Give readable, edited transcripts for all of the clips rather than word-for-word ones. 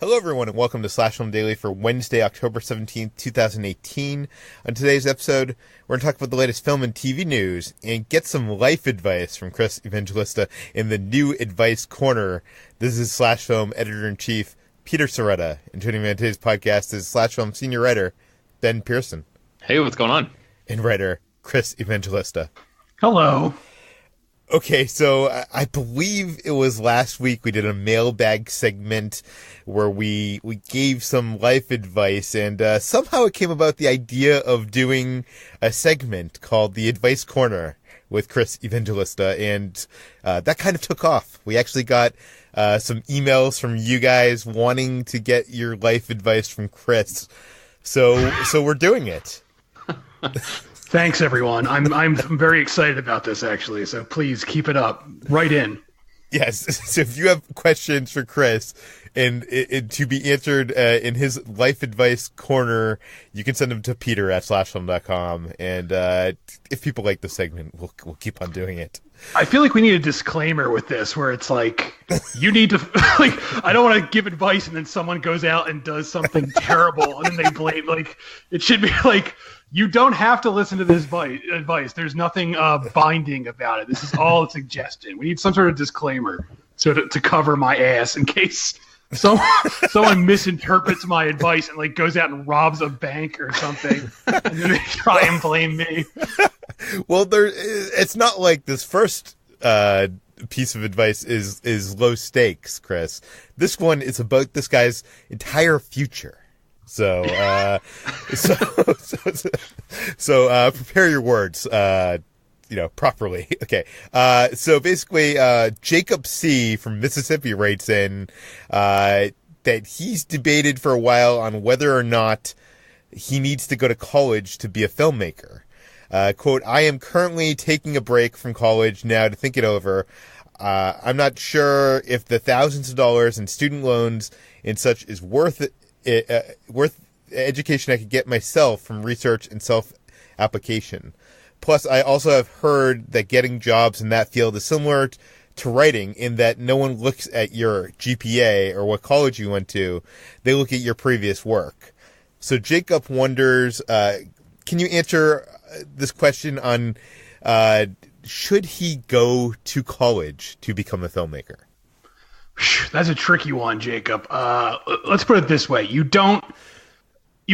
Hello, everyone, and welcome to Slash Film Daily for Wednesday, October 17th, 2018. On today's episode, we're going to talk about the latest film and TV news and get some life advice from Chris Evangelista in the new Advice Corner. This is Slash Film Editor-in-Chief Peter Sciretta, and joining me on today's podcast is Slash Film Senior Writer Ben Pearson. Hey, what's going on? And writer Chris Evangelista. Hello. Okay, so I believe it was last week we did a mailbag segment where we gave some life advice, and somehow it came about the idea of doing a segment called the Advice Corner with Chris Evangelista, and that kind of took off. We actually got some emails from you guys wanting to get your life advice from Chris, so we're doing it. Thanks, everyone. I'm very excited about this, actually. So please keep it up. Write in. Yes. So if you have questions for Chris and to be answered in his life advice corner, you can send them to Peter at slashfilm.com. And if people like the segment, we'll keep on doing it. I feel like we need a disclaimer with this, where it's like you need to I don't want to give advice and then someone goes out and does something terrible and then they blame. Like, it should be like, you don't have to listen to this advice. There's nothing binding about it. This is all a suggestion. We need some sort of disclaimer to cover my ass in case someone misinterprets my advice and like goes out and robs a bank or something, and then they try and blame me. Well, it's not like this first piece of advice is low stakes, Chris. This one is about this guy's entire future. So prepare your words, properly. Okay. So basically, Jacob C. from Mississippi writes in, that he's debated for a while on whether or not he needs to go to college to be a filmmaker. Quote, I am currently taking a break from college now to think it over. I'm not sure if the thousands of dollars in student loans and such is worth education I could get myself from research and self-application. Plus, I also have heard that getting jobs in that field is similar to writing in that no one looks at your GPA or what college you went to. They look at your previous work. So Jacob wonders, can you answer this question on should he go to college to become a filmmaker? That's a tricky one, Jacob. Let's put it this way. You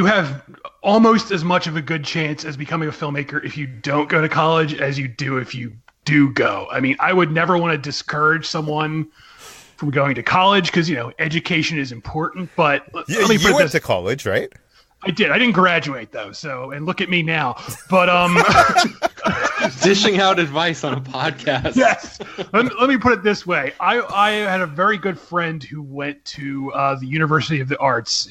have almost as much of a good chance as becoming a filmmaker if you don't go to college as you do if you do go. I mean, I would never want to discourage someone from going to college because, education is important. But let me put you went to college, right? I did. I didn't graduate, though, and look at me now. But dishing out advice on a podcast. Yes. Let me put it this way. I had a very good friend who went to the University of the Arts,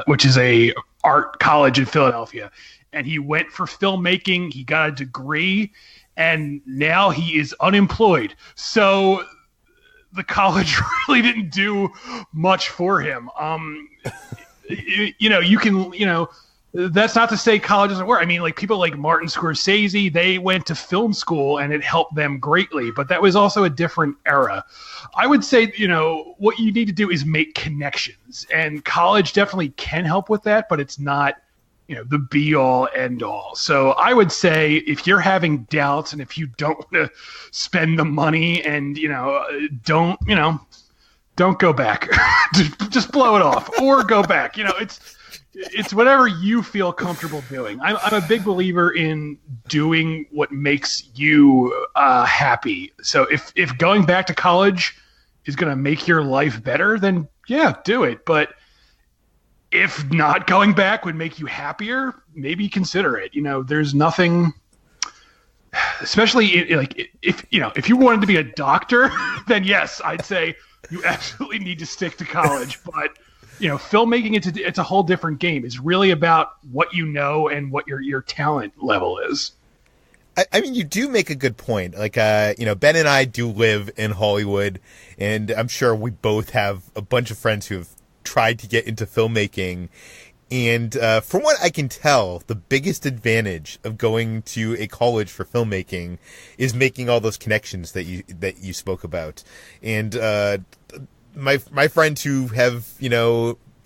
which is a art college in Philadelphia, and he went for filmmaking. He got a degree, and now he is unemployed. So the college really didn't do much for him. That's not to say college doesn't work. I mean, like people like Martin Scorsese, they went to film school and it helped them greatly, but that was also a different era. I would say, what you need to do is make connections, and college definitely can help with that, but it's not, the be all end all. So I would say if you're having doubts and if you don't want to spend the money and, don't go back, just blow it off or go back. It's whatever you feel comfortable doing. I'm a big believer in doing what makes you happy. So if going back to college is going to make your life better, then yeah, do it. But if not going back would make you happier, maybe consider it. There's nothing, especially if you wanted to be a doctor, then yes, I'd say you absolutely need to stick to college. But filmmaking, it's a whole different game. It's really about what you know and what your talent level is. I mean, you do make a good point. Like, Ben and I do live in Hollywood, and I'm sure we both have a bunch of friends who have tried to get into filmmaking. And from what I can tell, the biggest advantage of going to a college for filmmaking is making all those connections that you spoke about. And my friends who have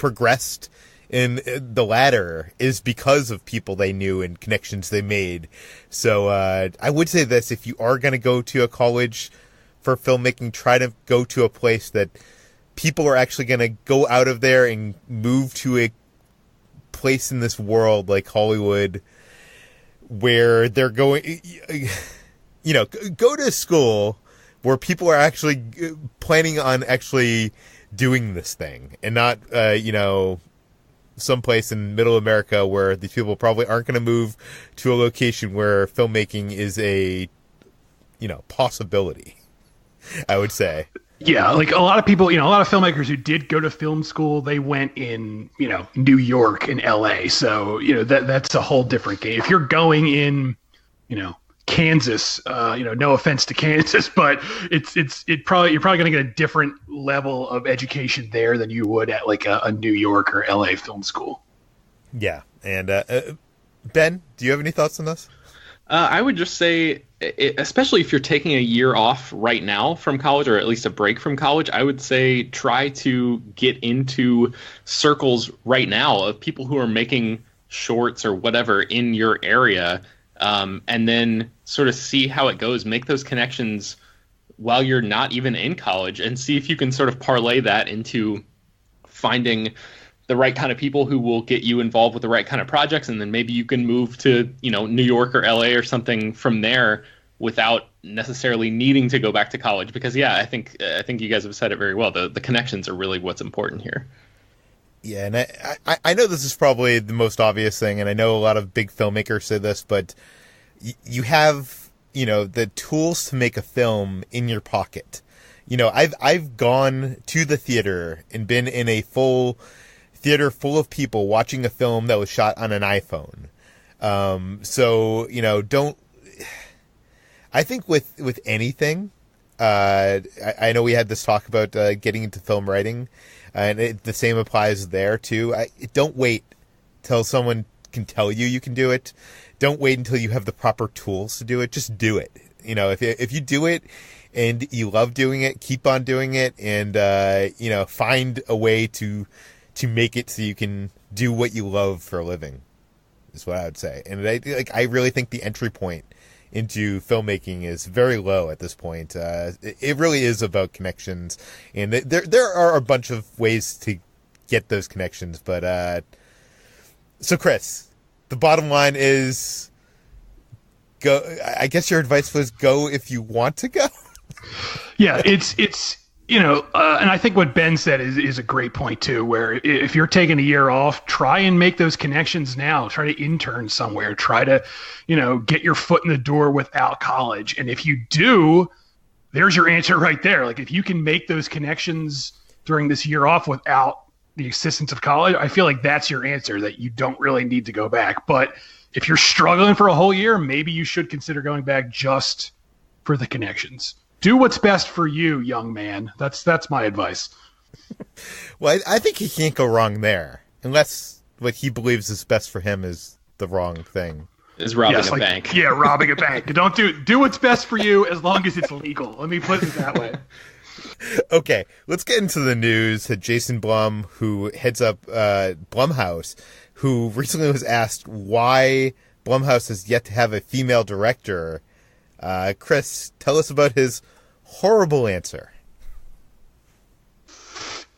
progressed in the ladder is because of people they knew and connections they made. So I would say this: if you are going to go to a college for filmmaking, try to go to a place that people are actually going to go out of there and move to a place in this world like Hollywood where they're going, you know, go to school where people are actually planning on actually doing this thing and not, you know, someplace in middle America where these people probably aren't going to move to a location where filmmaking is a, you know, possibility, I would say. Yeah, like a lot of people, you know, a lot of filmmakers who did go to film school, they went in, you know, New York and LA. So, you know, that's a whole different game. If you're going in, you know, Kansas, you know, no offense to Kansas, but you're probably going to get a different level of education there than you would at like a New York or LA film school. Yeah. And Ben, do you have any thoughts on this? I would just say, especially if you're taking a year off right now from college, or at least a break from college, I would say try to get into circles right now of people who are making shorts or whatever in your area, and then sort of see how it goes. Make those connections while you're not even in college, and see if you can sort of parlay that into finding the right kind of people who will get you involved with the right kind of projects, and then maybe you can move to, you know, New York or LA or something from there without necessarily needing to go back to college. Because yeah, I think you guys have said it very well. The connections are really what's important here. Yeah, and I know this is probably the most obvious thing, and I know a lot of big filmmakers say this, but you have, you know, the tools to make a film in your pocket. You know, I've gone to the theater and been in a full theater full of people watching a film that was shot on an iPhone. So, you know, I think with anything, I know we had this talk about getting into film writing, and the same applies there too. Don't wait till someone can tell you can do it. Don't wait until you have the proper tools to do it. Just do it. You know, if you do it and you love doing it, keep on doing it, and you know, find a way to make it so you can do what you love for a living, is what I would say. And I really think the entry point into filmmaking is very low at this point. It really is about connections, and there are a bunch of ways to get those connections. But so Chris, the bottom line is go. I guess your advice was go if you want to go. Yeah, it's. You know, and I think what Ben said is a great point too, where if you're taking a year off, try and make those connections now. Try to intern somewhere. Try to, you know, get your foot in the door without college. And if you do, there's your answer right there. Like if you can make those connections during this year off without the assistance of college, I feel like that's your answer, that you don't really need to go back. But if you're struggling for a whole year, maybe you should consider going back just for the connections. Do what's best for you, young man. That's my advice. Well, I think he can't go wrong there, unless what he believes is best for him is the wrong thing. Is robbing a bank. Yeah, robbing a bank. Don't do what's best for you as long as it's legal. Let me put it that way. Okay, let's get into the news. Jason Blum, who heads up Blumhouse, who recently was asked why Blumhouse has yet to have a female director. Chris, tell us about his horrible answer.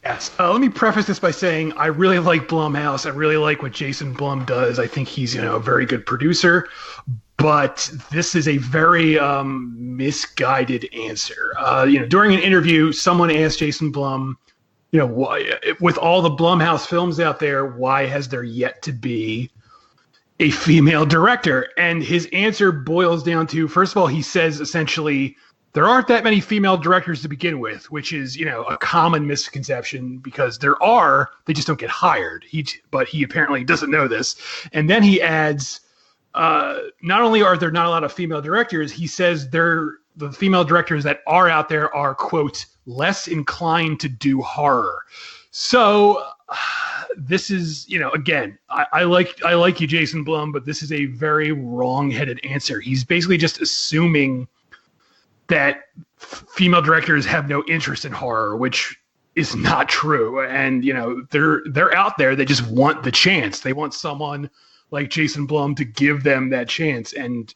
Yes. Let me preface this by saying I really like Blumhouse. I really like what Jason Blum does. I think he's, you know, a very good producer. But this is a very misguided answer. You know, during an interview, someone asked Jason Blum, you know, why, with all the Blumhouse films out there, why has there yet to be a female director? And his answer boils down to, first of all, he says essentially there aren't that many female directors to begin with, which is, you know, a common misconception because there are, they just don't get hired. But he apparently doesn't know this. And then he adds, not only are there not a lot of female directors, he says the female directors that are out there are, quote, less inclined to do horror. So this is, you know, again, I like you, Jason Blum, but this is a very wrong-headed answer. He's basically just assuming that female directors have no interest in horror, which is not true. And, they're out there. They just want the chance. They want someone like Jason Blum to give them that chance. And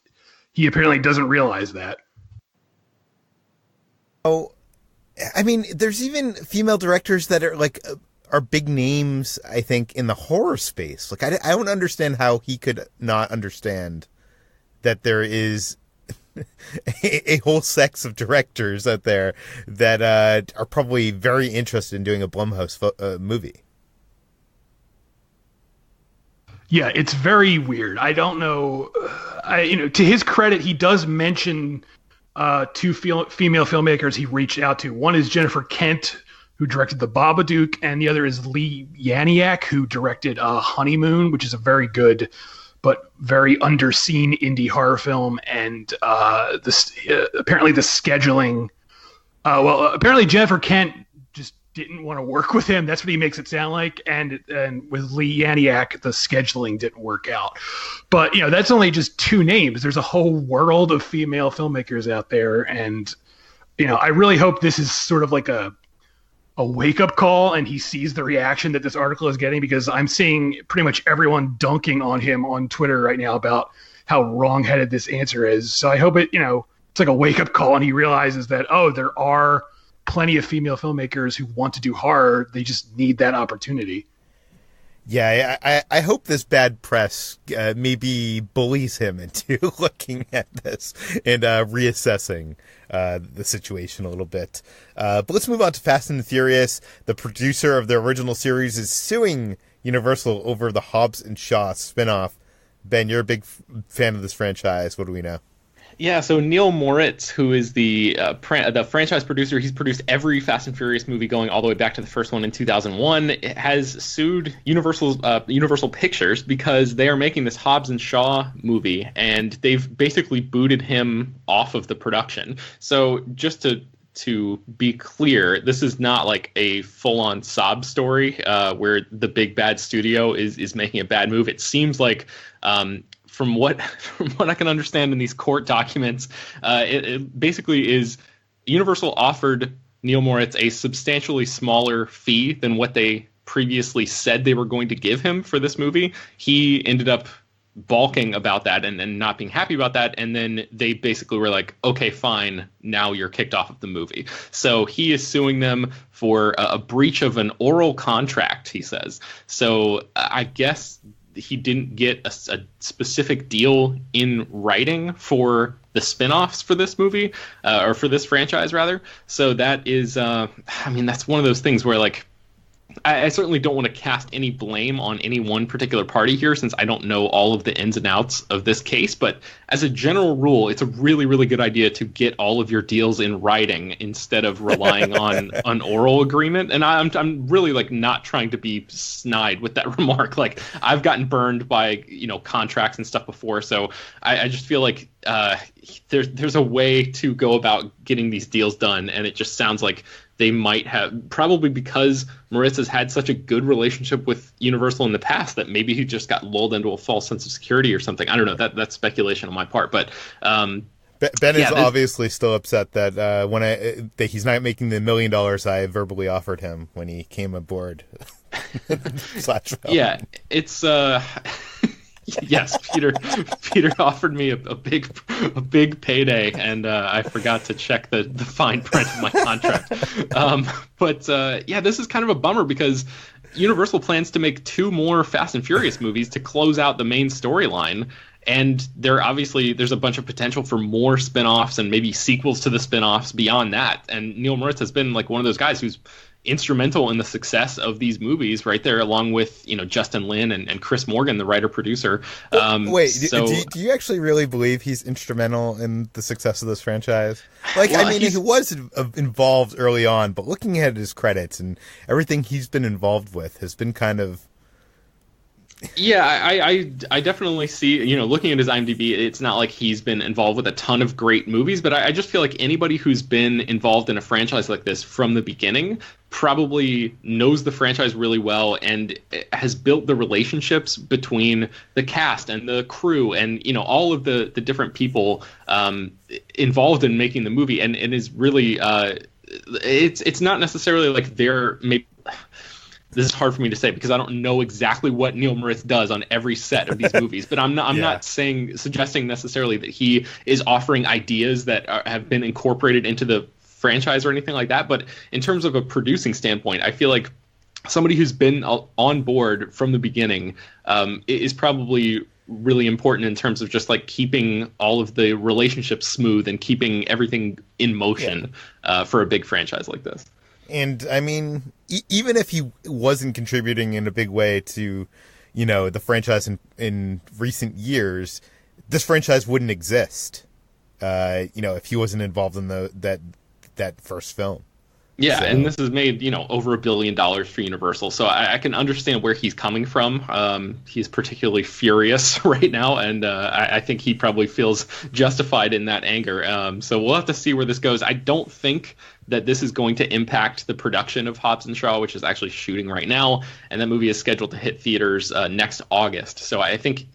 he apparently doesn't realize that. Oh, I mean, there's even female directors that are big names, I think, in the horror space. Like, I don't understand how he could not understand that there is a whole sex of directors out there that are probably very interested in doing a Blumhouse movie. Yeah, it's very weird. I don't know. To his credit, he does mention two female filmmakers he reached out to. One is Jennifer Kent, who directed The Babadook, and the other is Lee Yaniak, who directed Honeymoon, which is a very good but very underseen indie horror film. And apparently the scheduling... apparently Jennifer Kent just didn't want to work with him. That's what he makes it sound like. And with Lee Yaniak, the scheduling didn't work out. But, that's only just two names. There's a whole world of female filmmakers out there. And, I really hope this is sort of like a wake-up call and he sees the reaction that this article is getting, because I'm seeing pretty much everyone dunking on him on Twitter right now about how wrong-headed this answer is. So I hope it's like a wake-up call and he realizes that, there are plenty of female filmmakers who want to do horror. They just need that opportunity. Yeah, I hope this bad press maybe bullies him into looking at this and reassessing the situation a little bit. But let's move on to Fast and the Furious. The producer of the original series is suing Universal over the Hobbs and Shaw spinoff. Ben, you're a big fan of this franchise. What do we know? Yeah, so Neil Moritz, who is the franchise producer, he's produced every Fast and Furious movie going all the way back to the first one in 2001, has sued Universal Pictures because they are making this Hobbs and Shaw movie, and they've basically booted him off of the production. So just to be clear, this is not like a full-on sob story where the big bad studio is making a bad move. It seems like... From what I can understand in these court documents, it basically is Universal offered Neil Moritz a substantially smaller fee than what they previously said they were going to give him for this movie. He ended up balking about that and not being happy about that. And then they basically were like, okay, fine, now you're kicked off of the movie. So he is suing them for a breach of an oral contract, he says. So I guess he didn't get a specific deal in writing for the spin-offs for this movie, or for this franchise, rather. So that is, that's one of those things where, like, I certainly don't want to cast any blame on any one particular party here, since I don't know all of the ins and outs of this case. But as a general rule, it's a really, really good idea to get all of your deals in writing instead of relying on an oral agreement. And I'm really, like, not trying to be snide with that remark. Like, I've gotten burned by, contracts and stuff before. So I just feel like there's a way to go about getting these deals done. And it just sounds like they might have, probably because Moritz has had such a good relationship with Universal in the past, that maybe he just got lulled into a false sense of security or something. I don't know. That's speculation on my part. But Ben is obviously still upset that that he's not making the $1 million I verbally offered him when he came aboard. Yeah, it's yes, Peter offered me a big payday, and I forgot to check the fine print of my contract. But this is kind of a bummer, because Universal plans to make 2 more Fast and Furious movies to close out the main storyline. And there's a bunch of potential for more spin-offs and maybe sequels to the spin-offs beyond that. And Neil Moritz has been like one of those guys who's instrumental in the success of these movies, right there, along with Justin Lin and Chris Morgan, the writer-producer. Do you actually really believe he's instrumental in the success of this franchise? Like, well, he was involved early on, but looking at his credits and everything he's been involved with has been kind of... Yeah, I definitely see, looking at his IMDb, it's not like he's been involved with a ton of great movies, but I just feel like anybody who's been involved in a franchise like this from the beginning probably knows the franchise really well and has built the relationships between the cast and the crew and, all of the different people involved in making the movie, and is really it's not necessarily like they're maybe. This is hard for me to say because I don't know exactly what Neil Moritz does on every set of these movies, but I'm not suggesting necessarily that he is offering ideas that have been incorporated into the franchise or anything like that. But in terms of a producing standpoint, I feel like somebody who's been on board from the beginning is probably really important in terms of just like keeping all of the relationships smooth and keeping everything in motion for a big franchise like this. And I mean, even if he wasn't contributing in a big way to, the franchise in recent years, this franchise wouldn't exist. If he wasn't involved in that first film. Yeah, So. And this has made, over $1 billion for Universal. So I can understand where he's coming from. He's particularly furious right now, and I think he probably feels justified in that anger. So we'll have to see where this goes. I don't think that this is going to impact the production of Hobbs & Shaw, which is actually shooting right now. And that movie is scheduled to hit theaters next August. So I think,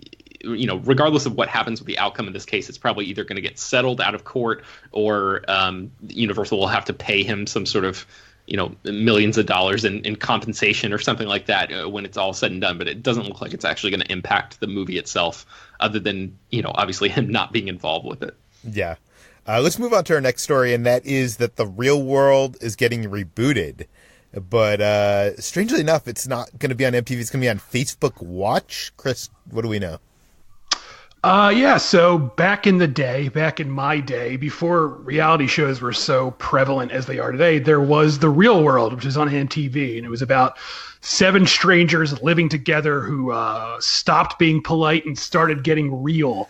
regardless of what happens with the outcome of this case, it's probably either going to get settled out of court or Universal will have to pay him some sort of, millions of dollars in compensation or something like that when it's all said and done. But it doesn't look like it's actually going to impact the movie itself other than, obviously him not being involved with it. Yeah. Let's move on to our next story, and that is that The Real World is getting rebooted. But strangely enough, it's not going to be on MTV. It's going to be on Facebook Watch. Chris, what do we know? So back in my day, before reality shows were so prevalent as they are today, there was The Real World, which is on MTV, and it was about 7 strangers living together who stopped being polite and started getting real.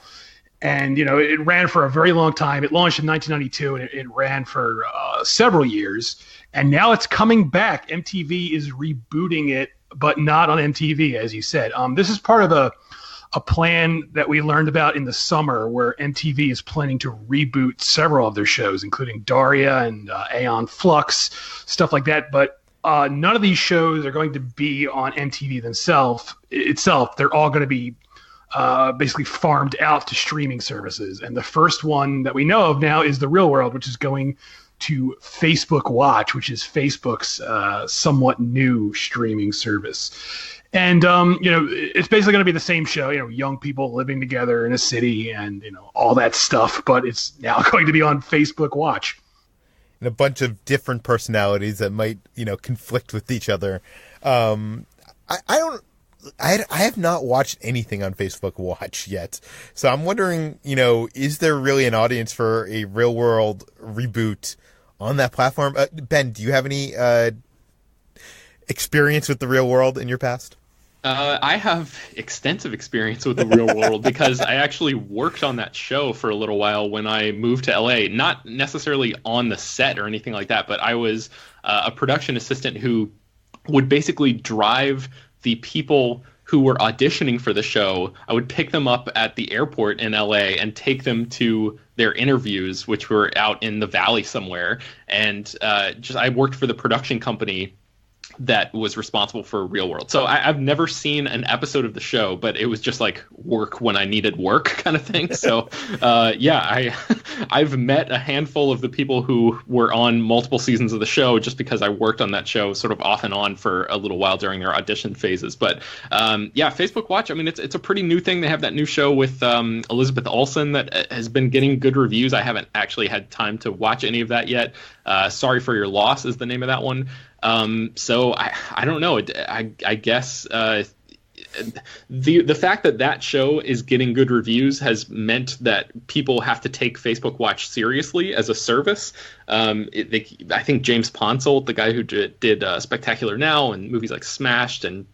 And, it ran for a very long time. It launched in 1992, and it ran for several years. And now it's coming back. MTV is rebooting it, but not on MTV, as you said. This is part of a plan that we learned about in the summer where MTV is planning to reboot several of their shows, including Daria and Aeon Flux, stuff like that. But none of these shows are going to be on MTV themselves. They're all going to be basically farmed out to streaming services. And the first one that we know of now is The Real World, which is going to Facebook Watch, which is Facebook's somewhat new streaming service. And, it's basically going to be the same show, young people living together in a city and, all that stuff. But it's now going to be on Facebook Watch. And a bunch of different personalities that might, conflict with each other. I have not watched anything on Facebook Watch yet. So I'm wondering, is there really an audience for a Real World reboot on that platform? Ben, do you have any experience with The Real World in your past? I have extensive experience with The Real World because I actually worked on that show for a little while when I moved to LA. Not necessarily on the set or anything like that, but I was a production assistant who would basically drive the people who were auditioning for the show. I would pick them up at the airport in LA and take them to their interviews, which were out in the valley somewhere. And I worked for the production company that was responsible for Real World. So I've never seen an episode of the show, but it was just like work when I needed work kind of thing. So I've met a handful of the people who were on multiple seasons of the show just because I worked on that show sort of off and on for a little while during their audition phases. But Facebook Watch, I mean, it's a pretty new thing. They have that new show with Elizabeth Olsen that has been getting good reviews. I haven't actually had time to watch any of that yet. Sorry for Your Loss is the name of that one. So I don't know. I guess the fact that show is getting good reviews has meant that people have to take Facebook Watch seriously as a service. I think James Ponsoldt, the guy who did Spectacular Now and movies like Smashed and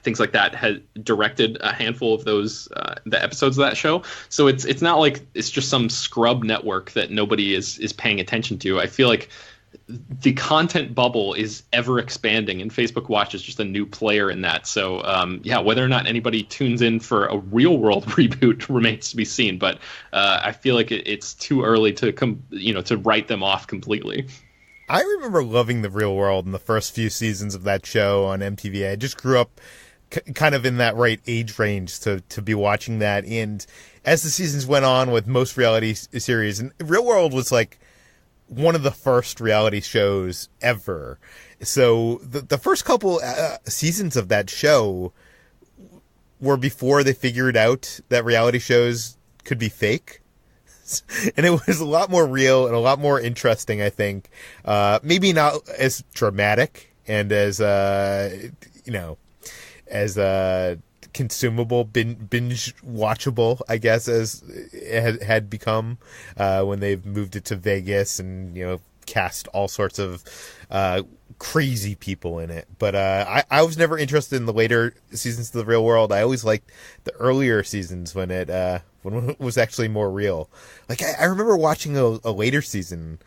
things like that, has directed a handful of those the episodes of that show. So it's not like it's just some scrub network that nobody is paying attention to. I feel like the content bubble is ever expanding, and Facebook Watch is just a new player in that. So, whether or not anybody tunes in for a Real World reboot remains to be seen. But I feel like it's too early to write them off completely. I remember loving The Real World in the first few seasons of that show on MTV. I just grew up kind of in that right age range to be watching that. And as the seasons went on with most reality series, and Real World was like one of the first reality shows ever. So the first couple seasons of that show were before they figured out that reality shows could be fake. And it was a lot more real and a lot more interesting, I think. Maybe not as dramatic and as, consumable, binge watchable, I guess, as it had become when they've moved it to Vegas and, cast all sorts of crazy people in it. But I was never interested in the later seasons of The Real World. I always liked the earlier seasons when it was actually more real. Like I remember watching a later season,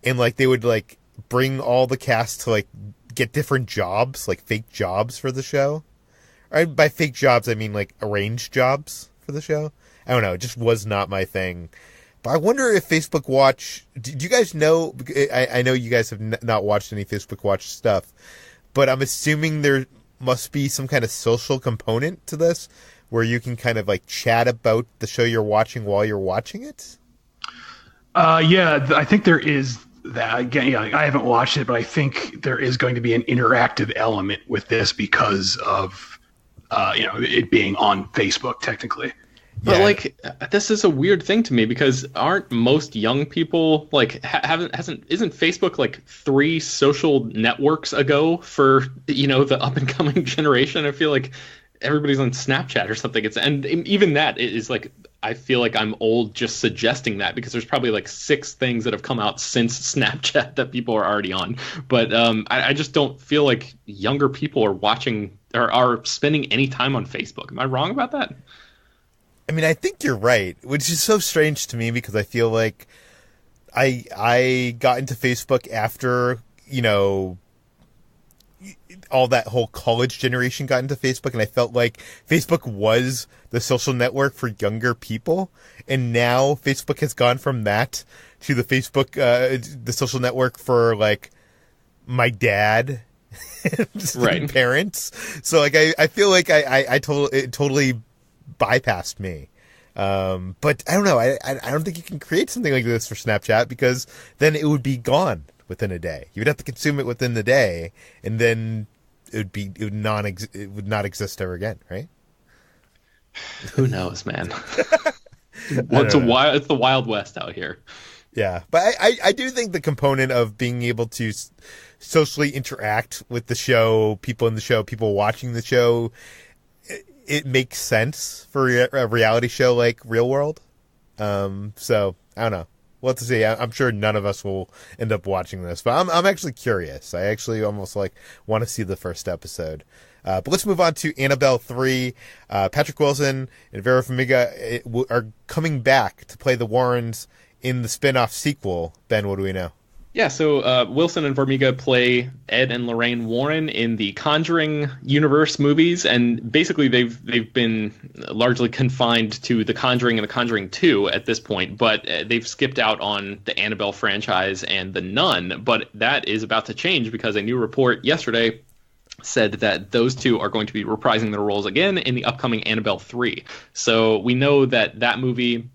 and like they would like bring all the cast to like get different jobs, like fake jobs for the show. By fake jobs, I mean like arranged jobs for the show. I don't know. It just was not my thing. But I wonder if Facebook Watch... Do you guys know... I know you guys have not watched any Facebook Watch stuff, but I'm assuming there must be some kind of social component to this where you can kind of like chat about the show you're watching while you're watching it? Yeah, I think there is that. Again, I haven't watched it, but I think there is going to be an interactive element with this because of it being on Facebook technically. But like, this is a weird thing to me because aren't most young people like isn't Facebook like 3 social networks ago for the up and coming generation? I feel like everybody's on Snapchat or something. And even that is like, I feel like I'm old just suggesting that because there's probably like 6 things that have come out since Snapchat that people are already on. But I just don't feel like younger people are watching or are spending any time on Facebook. Am I wrong about that? I mean, I think you're right, which is so strange to me because I feel like I got into Facebook after, all that whole college generation got into Facebook, and I felt like Facebook was the social network for younger people, and now Facebook has gone from that to the the social network for like my dad right. and parents. So like I feel like it totally bypassed me. But I don't know. I don't think you can create something like this for Snapchat because then it would be gone within a day. You would have to consume it within the day, and then it would not exist ever again, right? Who knows, man? It's the Wild West out here. Yeah, but I do think the component of being able to socially interact with the show, people in the show, people watching the show, it makes sense for a reality show like Real World. So I don't know. We'll have to see. I'm sure none of us will end up watching this, but I'm actually curious. I actually almost want to see the first episode. But let's move on to Annabelle 3. Patrick Wilson and Vera Farmiga are coming back to play the Warrens in the spin-off sequel. Ben, what do we know? Yeah, so Wilson and Farmiga play Ed and Lorraine Warren in the Conjuring universe movies, and basically they've been largely confined to The Conjuring and The Conjuring 2 at this point, but they've skipped out on the Annabelle franchise and The Nun, but that is about to change because a new report yesterday said that those two are going to be reprising their roles again in the upcoming Annabelle 3. So we know that movie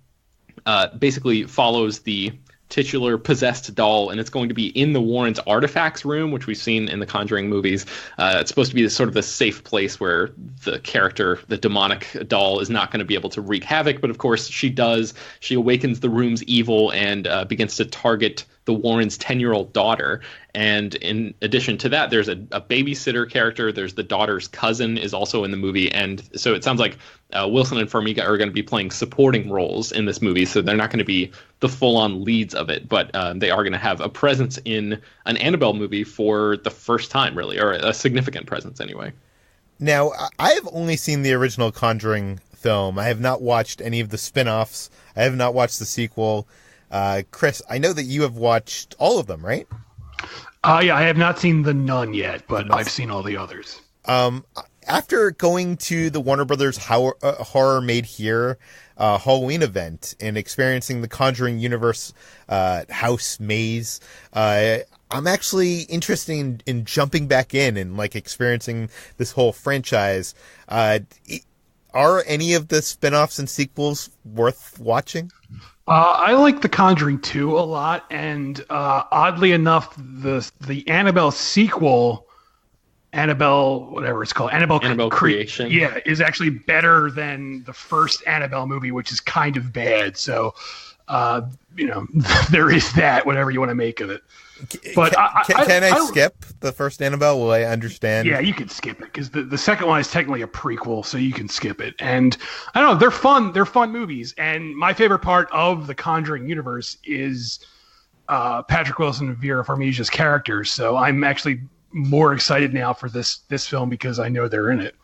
basically follows the titular possessed doll, and it's going to be in the Warrens' artifacts room, which we've seen in the Conjuring movies. It's supposed to be sort of the safe place where the character, the demonic doll, is not going to be able to wreak havoc, but of course she does. She awakens the room's evil and begins to target the Warrens' 10-year-old daughter. And in addition to that, there's a babysitter character. There's the daughter's cousin is also in the movie. And so it sounds like Wilson and Farmiga are going to be playing supporting roles in this movie. So they're not going to be the full-on leads of it, but they are going to have a presence in an Annabelle movie for the first time, really, or a significant presence anyway. Now, I have only seen the original Conjuring film. I have not watched any of the spin-offs. I have not watched the sequel. Chris, I know that you have watched all of them, right? Yeah, I have not seen The Nun yet, but I've seen all the others. After going to the Warner Brothers Horror Made Here Halloween event and experiencing the Conjuring universe house maze, I'm actually interested in jumping back in and like experiencing this whole franchise. are any of the spin-offs and sequels worth watching? I like The Conjuring 2 a lot, and oddly enough, the Annabelle sequel, Annabelle, whatever it's called, Annabelle Creation, yeah, is actually better than the first Annabelle movie, which is kind of bad. So, there is that, whatever you want to make of it. But can I skip the first Annabelle? Will I understand? Yeah, you can skip it because the second one is technically a prequel, so you can skip it. And I don't know, they're fun. They're fun movies. And my favorite part of the Conjuring universe is Patrick Wilson and Vera Farmiga's characters. So I'm actually more excited now for this film because I know they're in it.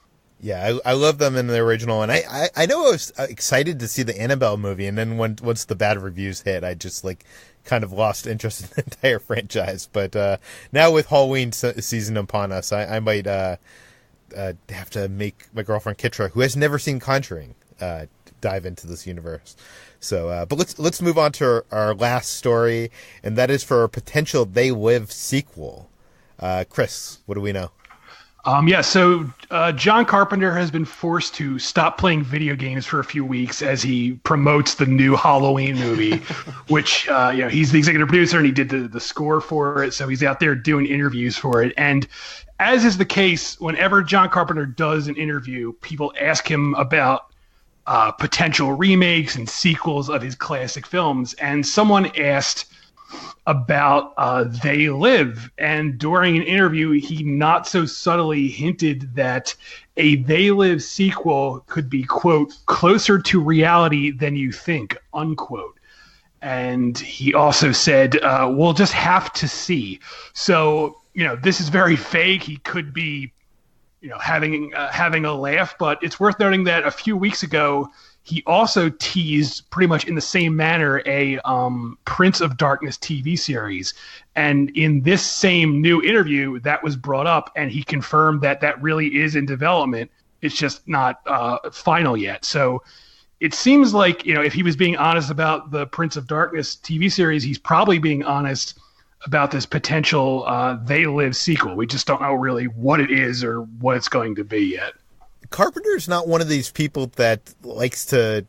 Yeah, I love them in the original, and I know I was excited to see the Annabelle movie, and then once the bad reviews hit, I just kind of lost interest in the entire franchise. But now with Halloween season upon us, I might have to make my girlfriend Kitra, who has never seen Conjuring, dive into this universe. So, but let's move on to our last story, and that is for a potential They Live sequel. Chris, what do we know? So John Carpenter has been forced to stop playing video games for a few weeks as he promotes the new Halloween movie, which, he's the executive producer and he did the score for it. So he's out there doing interviews for it. And as is the case, whenever John Carpenter does an interview, people ask him about potential remakes and sequels of his classic films. And someone asked about They Live, and during an interview he not so subtly hinted that a They Live sequel could be, quote, closer to reality than you think, unquote. And he also said, we'll just have to see. So this is very vague. He could be having a laugh, but it's worth noting that a few weeks ago he also teased pretty much in the same manner a Prince of Darkness TV series. And in this same new interview, that was brought up, and he confirmed that really is in development. It's just not final yet. So it seems like, if he was being honest about the Prince of Darkness TV series, he's probably being honest about this potential They Live sequel. We just don't know really what it is or what it's going to be yet. Carpenter's not one of these people that likes to,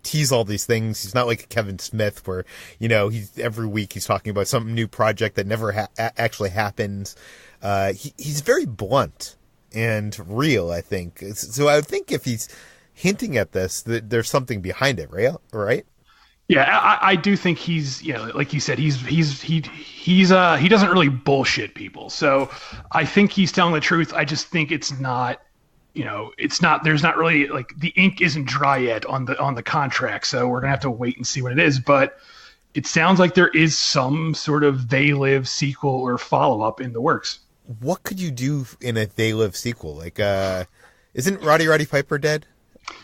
tease all these things. He's not like Kevin Smith where, he's every week he's talking about some new project that never actually happens. He's very blunt and real, I think. So I would think if he's hinting at this, that there's something behind it, right? Yeah, I do think he's, like you said, he doesn't really bullshit people. So I think he's telling the truth. I just think it's not, there's not really, the ink isn't dry yet on the contract. So we're going to have to wait and see what it is. But it sounds like there is some sort of They Live sequel or follow-up in the works. What could you do in a They Live sequel? Isn't Roddy Piper dead?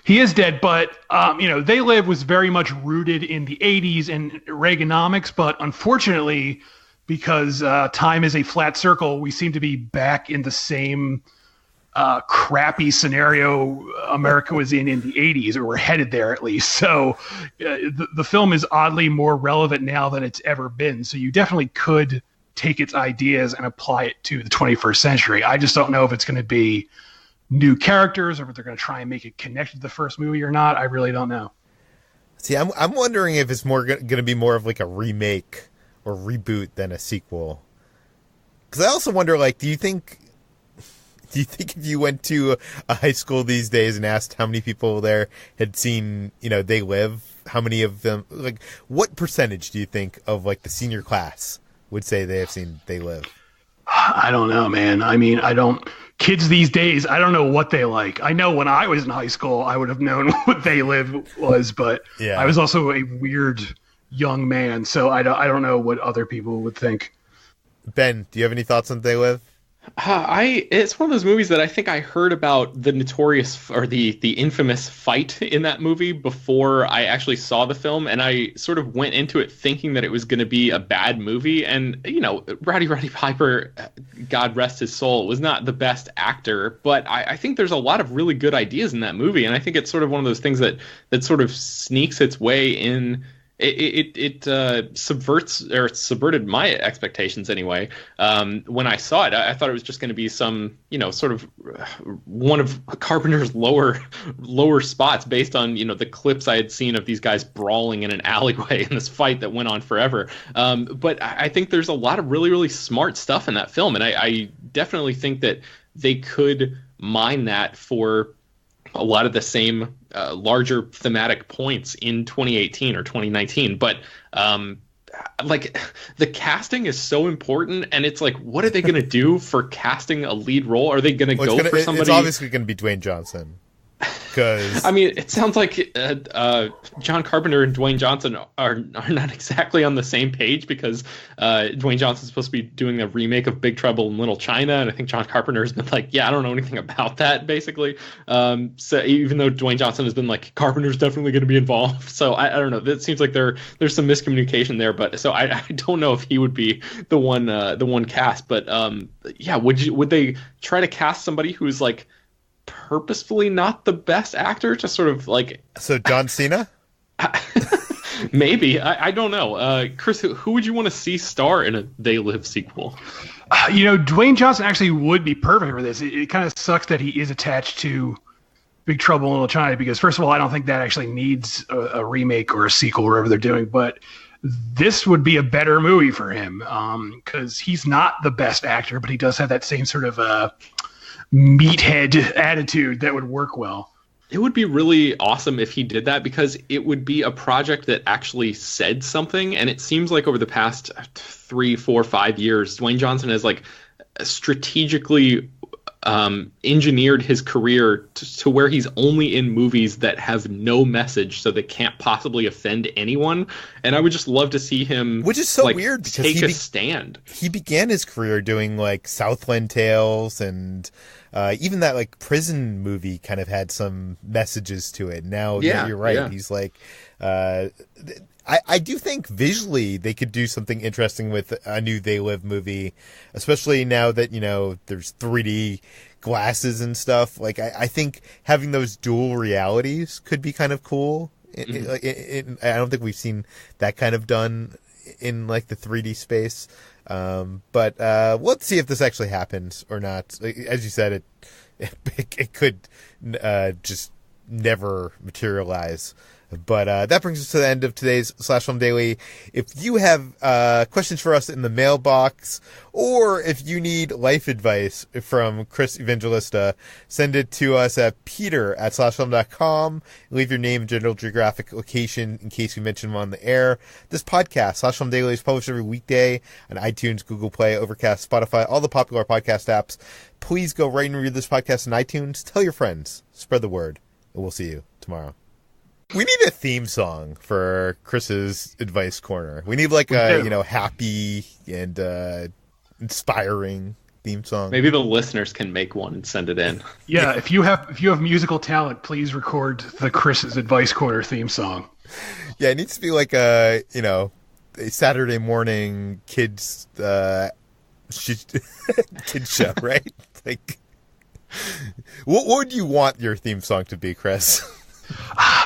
He is dead, but, They Live was very much rooted in the 80s and Reaganomics. But unfortunately, because time is a flat circle, we seem to be back in the same crappy scenario America was in the 80s, or we're headed there at least. So the film is oddly more relevant now than it's ever been. So you definitely could take its ideas and apply it to the 21st century. I just don't know if it's going to be new characters or if they're going to try and make it connected to the first movie or not. I really don't know. See, I'm wondering if it's more going to be more of like a remake or reboot than a sequel. Because I also wonder, do you think if you went to a high school these days and asked how many people there had seen, They Live, how many of them, what percentage do you think of the senior class would say they have seen They Live? I don't know, man. I mean, kids these days, I don't know what they like. I know when I was in high school, I would have known what They Live was, but yeah. I was also a weird young man, so I don't know what other people would think. Ben, do you have any thoughts on They Live? It's one of those movies that I think I heard about the notorious or the infamous fight in that movie before I actually saw the film, and I sort of went into it thinking that it was going to be a bad movie. And Roddy Piper, God rest his soul, was not the best actor, but I think there's a lot of really good ideas in that movie, and I think it's sort of one of those things that sort of sneaks its way in It subverted my expectations anyway. When I saw it, I thought it was just going to be some, sort of one of Carpenter's lower spots based on, the clips I had seen of these guys brawling in an alleyway in this fight that went on forever. But I think there's a lot of really, really smart stuff in that film. And I definitely think that they could mine that for a lot of the same larger thematic points in 2018 or 2019. But like the casting is so important, and it's like, what are they going to do for casting a lead role? Are they going to go for somebody? It's obviously going to be Dwayne Johnson. Because I mean, it sounds like John Carpenter and Dwayne Johnson are not exactly on the same page, because Dwayne Johnson's supposed to be doing a remake of Big Trouble in Little China, and I think John Carpenter has been like, yeah, I don't know anything about that, basically. So even though Dwayne Johnson has been like, Carpenter's definitely going to be involved. So I don't know. It seems like there's some miscommunication there. But so I don't know if he would be the one cast. But yeah, would they try to cast somebody who's like purposefully not the best actor to sort of like... So John Cena? Maybe. I don't know. Chris, who would you want to see star in a They Live sequel? Dwayne Johnson actually would be perfect for this. It kind of sucks that he is attached to Big Trouble in Little China, because first of all, I don't think that actually needs a remake or a sequel, whatever they're doing, but this would be a better movie for him, because he's not the best actor, but he does have that same sort of meathead attitude that would work well. It would be really awesome if he did that, because it would be a project that actually said something. And it seems like over the past 3, 4, 5 years, Dwayne Johnson has like strategically engineered his career to where he's only in movies that have no message, so they can't possibly offend anyone. And I would just love to see him, which is so weird, because take a stand. He began his career doing like Southland Tales, and even that like prison movie kind of had some messages to it. Now, yeah, you're right. Yeah. He's like, I do think visually they could do something interesting with a new They Live movie, especially now that, there's 3D glasses and stuff. Like, I think having those dual realities could be kind of cool. Mm-hmm. I don't think we've seen that kind of done in like the 3D space. But let's see if this actually happens or not. As you said, it could just never materialize. But that brings us to the end of today's Slash Film Daily. If you have questions for us in the mailbox, or if you need life advice from Chris Evangelista, send it to us at peter@slashfilm.com. Leave your name, general geographic location in case we mention them on the air. This podcast, Slash Film Daily, is published every weekday on iTunes, Google Play, Overcast, Spotify, all the popular podcast apps. Please go write and review this podcast on iTunes. Tell your friends. Spread the word. And we'll see you tomorrow. We need a theme song for Chris's Advice Corner. We need like a, happy and inspiring theme song. Maybe the listeners can make one and send it in. Yeah, if you have musical talent, please record the Chris's Advice Corner theme song. Yeah, it needs to be like a Saturday morning kids kids show, right? Like, what would you want your theme song to be, Chris?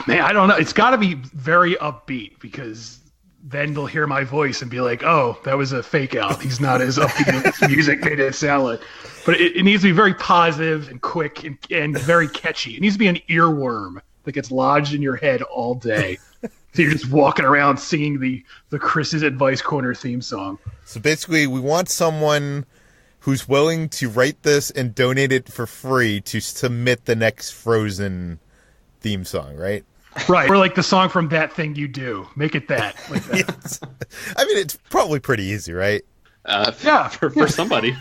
Man, I don't know. It's got to be very upbeat, because then they'll hear my voice and be like, oh, that was a fake out. He's not as upbeat as his music made it sound like. But it needs to be very positive and quick and very catchy. It needs to be an earworm that gets lodged in your head all day. So you're just walking around singing the Chris's Advice Corner theme song. So basically, we want someone who's willing to write this and donate it for free to submit the next Frozen theme song, right? Right. Or like the song from That Thing You Do. Make it that. Like that. Yes. I mean, it's probably pretty easy, right? Yeah. For somebody.